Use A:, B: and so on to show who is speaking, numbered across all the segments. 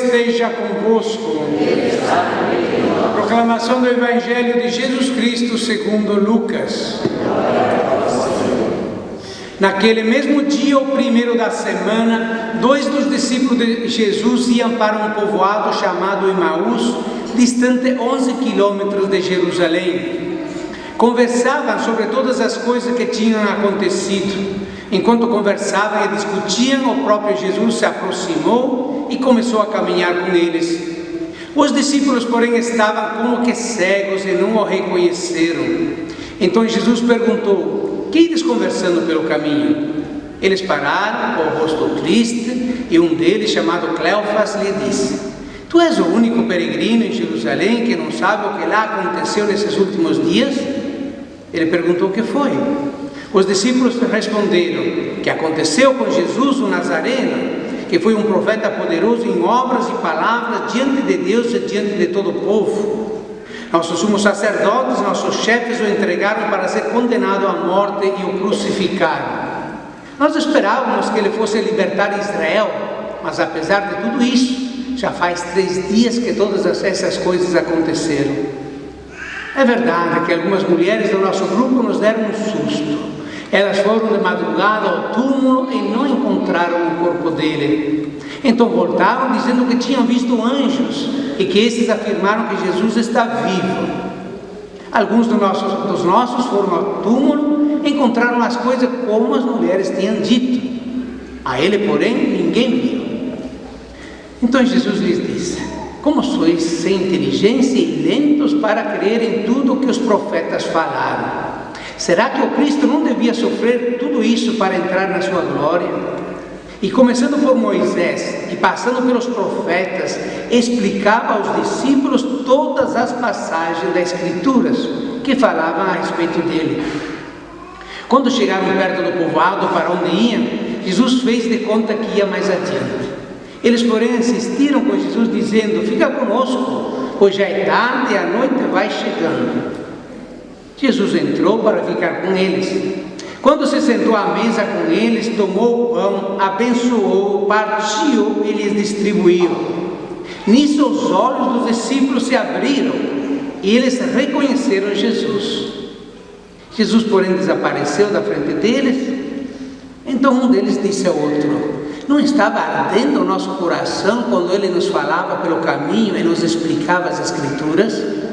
A: esteja convosco. Proclamação do Evangelho de Jesus Cristo segundo Lucas. Naquele mesmo dia, o primeiro da semana, 2 dos discípulos de Jesus iam para um povoado chamado Emaús, distante 11 quilômetros de Jerusalém. Conversavam sobre todas as coisas que tinham acontecido. Enquanto conversavam e discutiam, o próprio Jesus se aproximou e começou a caminhar com eles. Os discípulos, porém, estavam como que cegos e não o reconheceram. Então Jesus perguntou: "Que ides conversando pelo caminho?" Eles pararam, com o rosto triste, e um deles, chamado Cleofas, lhe disse: "Tu és o único peregrino em Jerusalém que não sabe o que lá aconteceu nesses últimos dias?" Ele perguntou: "O que foi?" Os discípulos responderam: "Que aconteceu com Jesus o Nazareno, que foi um profeta poderoso em obras e palavras diante de Deus e diante de todo o povo. Nossos sumos sacerdotes, nossos chefes o entregaram para ser condenado à morte e o crucificaram. Nós esperávamos que ele fosse libertar Israel, mas apesar de tudo isso, já faz 3 dias que todas essas coisas aconteceram." É verdade que algumas mulheres do nosso grupo nos deram um susto. Elas foram de madrugada ao túmulo e não encontraram o corpo dele. Então voltaram dizendo que tinham visto anjos e que esses afirmaram que Jesus está vivo. Alguns dos nossos foram ao túmulo e encontraram as coisas como as mulheres tinham dito. A ele, porém, ninguém viu. Então Jesus lhes disse: "Como sois sem inteligência e lentos para crer em tudo o que os profetas falaram? Será que o Cristo não devia sofrer tudo isso para entrar na sua glória?" E começando por Moisés e passando pelos profetas, explicava aos discípulos todas as passagens das Escrituras que falavam a respeito dele. Quando chegaram perto do povoado para onde iam, Jesus fez de conta que ia mais adiante. Eles, porém, insistiram com Jesus, dizendo: "Fica conosco, pois já é tarde e a noite vai chegando." Jesus entrou para ficar com eles. Quando se sentou à mesa com eles, tomou o pão, abençoou, partiu e lhes distribuiu. Nisso os olhos dos discípulos se abriram e eles reconheceram Jesus. Jesus, porém, desapareceu da frente deles. Então um deles disse ao outro: "Não estava ardendo o nosso coração quando ele nos falava pelo caminho e nos explicava as Escrituras?"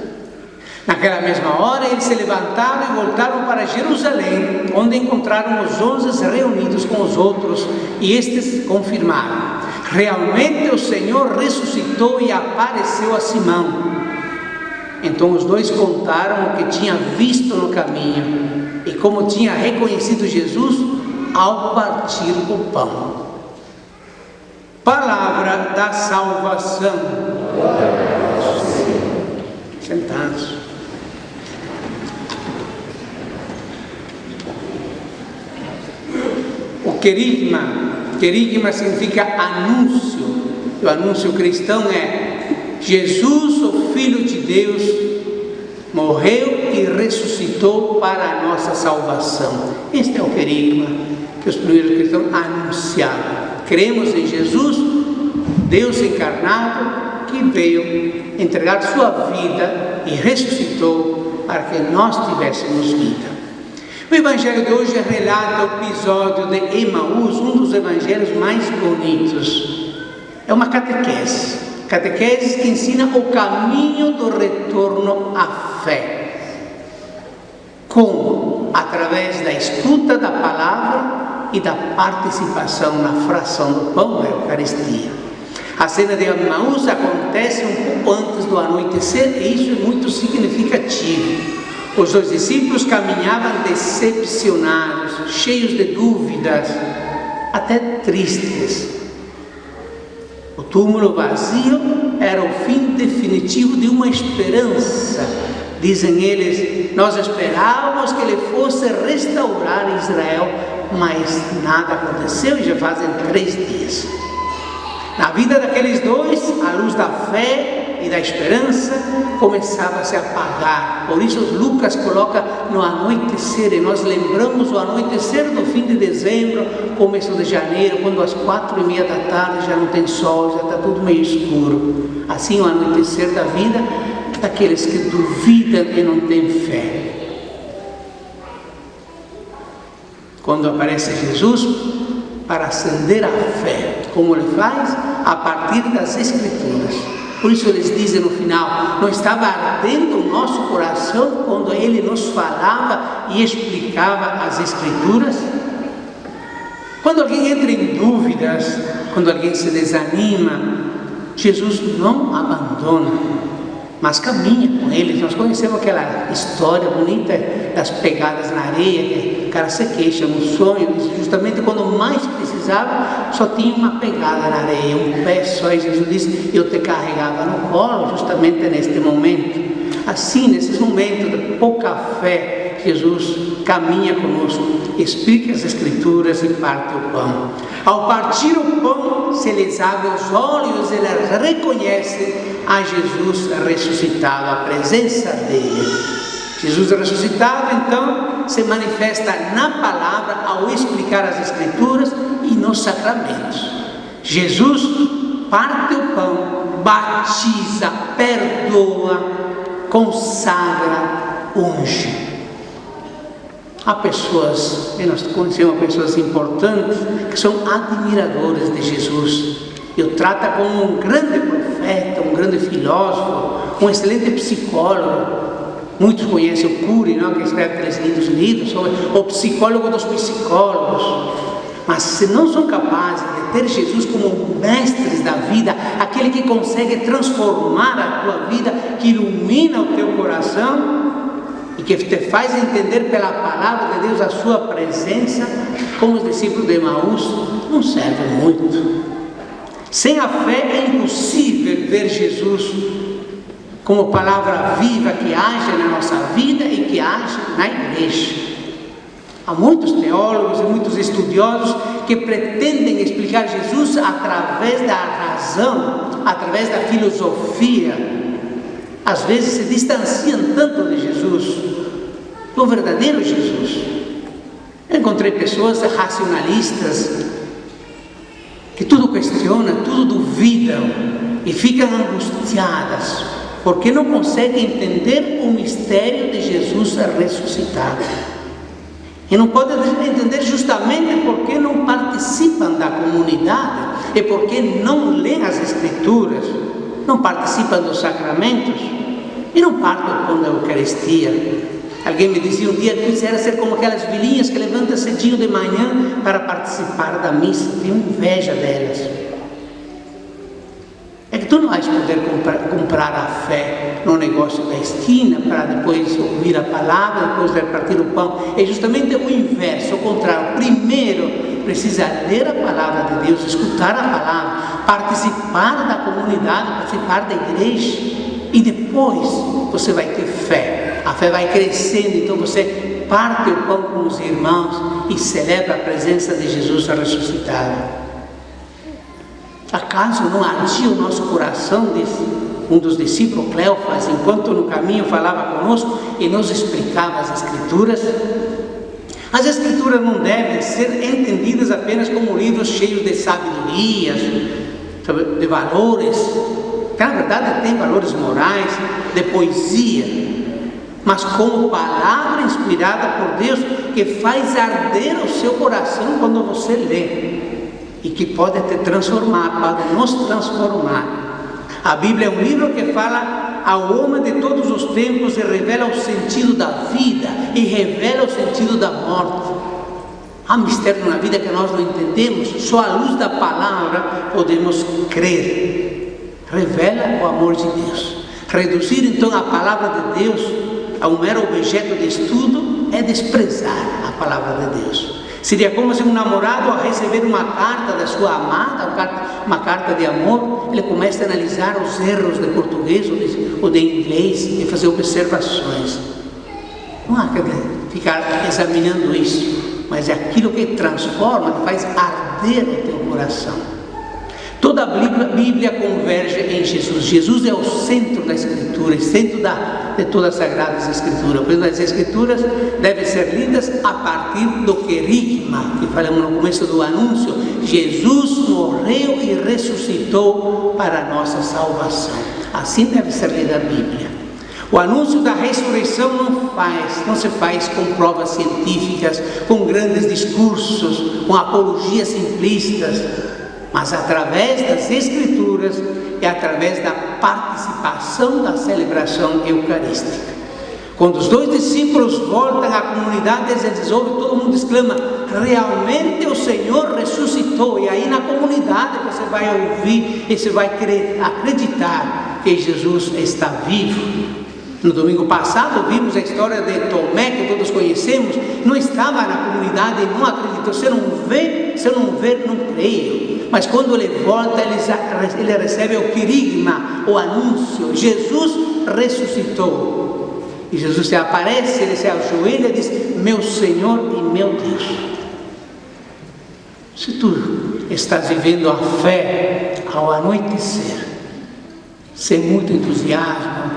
A: Naquela mesma hora, eles se levantaram e voltaram para Jerusalém, onde encontraram os 11 reunidos com os outros, e estes confirmaram: "Realmente o Senhor ressuscitou e apareceu a Simão." Então os dois contaram o que tinham visto no caminho e como tinha reconhecido Jesus ao partir o pão. Palavra da salvação. Sentados. O querigma significa anúncio. O anúncio cristão é: Jesus, o Filho de Deus, morreu e ressuscitou para a nossa salvação. Este é o querigma que os primeiros cristãos anunciaram. Cremos em Jesus, Deus encarnado, que veio entregar sua vida e ressuscitou para que nós tivéssemos vida. O evangelho de hoje relata o episódio de Emaús, um dos evangelhos mais bonitos. É uma catequese que ensina o caminho do retorno à fé. Como? Através da escuta da palavra e da participação na fração do pão da Eucaristia. A cena de Emaús acontece um pouco antes do anoitecer e isso é muito significativo. Os 2 discípulos caminhavam decepcionados, cheios de dúvidas, até tristes. O túmulo vazio era o fim definitivo de uma esperança. Dizem eles: "Nós esperávamos que ele fosse restaurar Israel, mas nada aconteceu e já fazem 3 dias. Na vida daqueles dois, a luz da fé e da esperança começava a se apagar. Por isso Lucas coloca no anoitecer, e nós lembramos o anoitecer do fim de dezembro, começo de janeiro, quando às 4:30 da tarde já não tem sol, já está tudo meio escuro. Assim o anoitecer da vida daqueles que duvidam e não têm fé. Quando aparece Jesus, para acender a fé, como ele faz? A partir das Escrituras. Por isso eles dizem no final, não estava ardendo o nosso coração quando ele nos falava e explicava as Escrituras? Quando alguém entra em dúvidas, quando alguém se desanima, Jesus não abandona, mas caminha com eles. Nós conhecemos aquela história bonita das pegadas na areia, que o cara se queixa no sonho, justamente quando mais precisava, só tinha uma pegada na areia, um pé só, e Jesus disse, eu te carregava no colo, justamente neste momento. Assim, nesses momentos de pouca fé, Jesus caminha conosco, explica as Escrituras e parte o pão. Ao partir o pão, se lhes abre os olhos, eles reconhecem a Jesus ressuscitado, a presença dele. Jesus ressuscitado, então, se manifesta na palavra ao explicar as Escrituras e nos sacramentos. Jesus parte o pão, batiza, perdoa, consagra, unge. Há pessoas, e nós conhecemos pessoas importantes, que são admiradores de Jesus. E o trata como um grande profeta, um grande filósofo, um excelente psicólogo. Muitos conhecem o Cury, não? Que escreve aqueles livros sobre o psicólogo dos psicólogos. Mas se não são capazes de ter Jesus como mestres da vida, aquele que consegue transformar a tua vida, que ilumina o teu coração e que te faz entender pela palavra de Deus a sua presença, como os discípulos de Emaús, não serve muito. Sem a fé é impossível ver Jesus como palavra viva que age na nossa vida e que age na igreja. Há muitos teólogos e muitos estudiosos que pretendem explicar Jesus através da razão, através da filosofia. Às vezes se distanciam tanto de Jesus, do verdadeiro Jesus. Eu encontrei pessoas racionalistas que tudo questionam, tudo duvidam e ficam angustiadas porque não conseguem entender o mistério de Jesus ressuscitado. E não podem entender justamente porque não participam da comunidade e porque não leem as Escrituras, não participam dos sacramentos e não partem do pão da Eucaristia. Alguém me dizia um dia que quisera ser como aquelas velhinhas que levantam cedinho de manhã para participar da missa. Tenho inveja delas. É que tu não vais poder comprar a fé no negócio da esquina para depois ouvir a palavra, depois repartir o pão. É justamente o inverso, o contrário. Primeiro precisa ler a palavra de Deus, escutar a palavra, participar da comunidade, participar da igreja, e depois você vai ter fé. A fé vai crescendo, então você parte o pão com os irmãos e celebra a presença de Jesus ressuscitado. Acaso não ardia o nosso coração, disse um dos discípulos, Cleofas, enquanto no caminho falava conosco e nos explicava as Escrituras? As Escrituras não devem ser entendidas apenas como livros cheios de sabedorias, de valores, que na verdade tem valores morais, de poesia, mas como palavra inspirada por Deus, que faz arder o seu coração quando você lê, e que pode te transformar, pode nos transformar. A Bíblia é um livro que fala ao homem de todos os tempos e revela o sentido da vida e revela o sentido da morte. Há mistério na vida que nós não entendemos, só à luz da palavra podemos crer. Revela o amor de Deus. Reduzir então a palavra de Deus a um mero objeto de estudo é desprezar a palavra de Deus. Seria como se um namorado, ao receber uma carta da sua amada, uma carta de amor, ele começa a analisar os erros de português ou de inglês e fazer observações. Não há que ficar examinando isso, mas é aquilo que transforma, que faz arder o teu coração. Toda a Bíblia converge em Jesus. Jesus é o centro da Escritura, centro de todas as Sagradas Escrituras. Por isso, as Escrituras devem ser lidas a partir do querigma, que falamos no começo do anúncio. Jesus morreu e ressuscitou para a nossa salvação. Assim deve ser lida a Bíblia. O anúncio da ressurreição não se faz com provas científicas, com grandes discursos, com apologias simplistas, mas através das Escrituras e através da participação da celebração eucarística. Quando os 2 discípulos voltam à comunidade, eles ouvem, todo mundo exclama: realmente o Senhor ressuscitou. E aí na comunidade você vai ouvir e você vai acreditar que Jesus está vivo. No domingo passado vimos a história de Tomé, que todos conhecemos. Não estava na comunidade e não acreditou. Se eu não ver, não creio. Mas quando ele volta, ele recebe o querigma, o anúncio: Jesus ressuscitou. E Jesus se aparece, ele se ajoelha e diz: meu Senhor e meu Deus. Se tu estás vivendo a fé ao anoitecer, sem muito entusiasmo,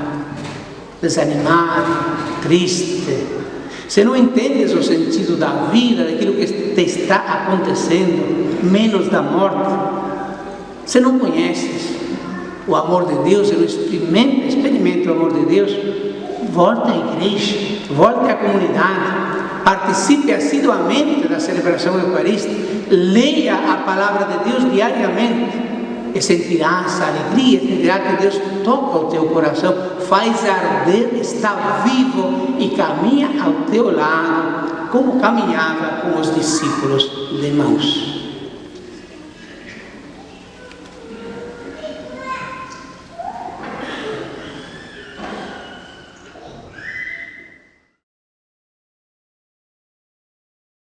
A: desanimado, triste, se não entendes o sentido da vida, daquilo que te está acontecendo, menos da morte, se não conheces o amor de Deus, se não experimenta o amor de Deus, volte à igreja, volte à comunidade, participe assiduamente da celebração eucarística, leia a palavra de Deus diariamente, e sentirás a alegria, sentirás que Deus toca o teu coração, faz arder, está vivo e caminha ao teu lado, como caminhava com os discípulos de Emaús.